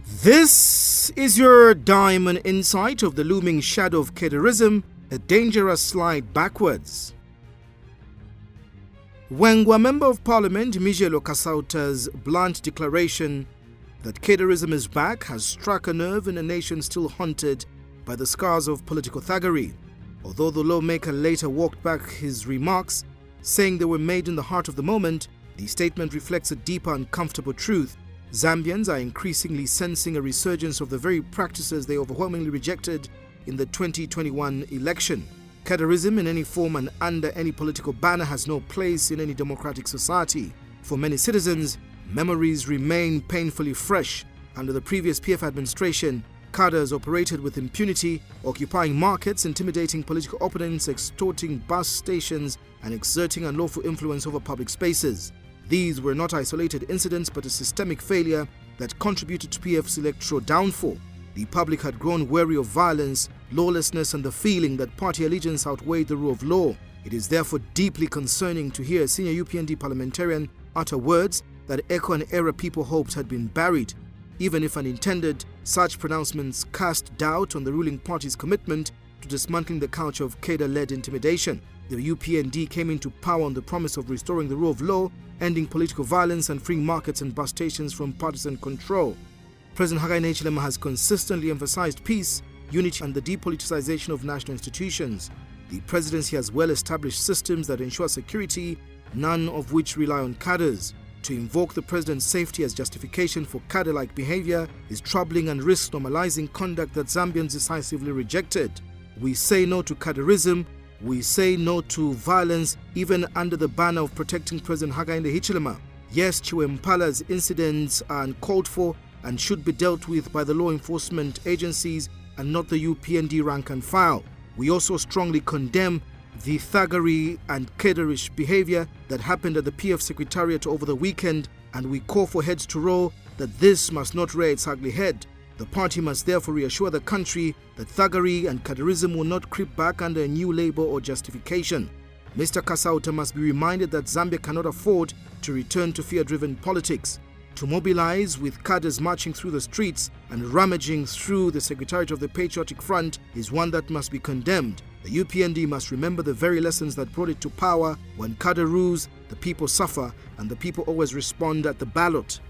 This is your diamond insight of the looming shadow of Kederism, a dangerous slide backwards. Wengwa Member of Parliament Mijelo Kasauta's blunt declaration that Kederism is back has struck a nerve in a nation still haunted by the scars of political thuggery. Although the lawmaker later walked back his remarks, saying they were made in the heart of the moment, the statement reflects a deeper uncomfortable truth. Zambians are increasingly sensing a resurgence of the very practices they overwhelmingly rejected in the 2021 election. Kederism in any form and under any political banner has no place in any democratic society. For many citizens, memories remain painfully fresh. Under the previous PF administration, cadres operated with impunity, occupying markets, intimidating political opponents, extorting bus stations, and exerting unlawful influence over public spaces. These were not isolated incidents but a systemic failure that contributed to PF's electoral downfall. The public had grown wary of violence, lawlessness, and the feeling that party allegiance outweighed the rule of law. It is therefore deeply concerning to hear a senior UPND parliamentarian utter words that echo an era people hoped had been buried. Even if unintended, such pronouncements cast doubt on the ruling party's commitment to dismantling the culture of cadre-led intimidation. The UPND came into power on the promise of restoring the rule of law, ending political violence, and freeing markets and bus stations from partisan control. President Hakainde Hichilema has consistently emphasized peace, unity, and the depoliticization of national institutions. The presidency has well-established systems that ensure security, none of which rely on cadres. To invoke the president's safety as justification for cadre-like behavior is troubling and risks normalizing conduct that Zambians decisively rejected. We say no to cadreism. We say no to violence, even under the banner of protecting President Hakainde Hichilema. Yes, Chiwempala's incidents are uncalled for and should be dealt with by the law enforcement agencies and not the UPND rank and file. We also strongly condemn the thuggery and cadreish behavior that happened at the PF Secretariat over the weekend, and we call for heads to roll that this must not rear its ugly head. The party must therefore reassure the country that thuggery and cadreism will not creep back under a new label or justification. Mr. Kasauta must be reminded that Zambia cannot afford to return to fear-driven politics. To mobilize with cadres marching through the streets and rummaging through the Secretariat of the Patriotic Front is one that must be condemned. The UPND must remember the very lessons that brought it to power. When cadre rules, the people suffer, and the people always respond at the ballot.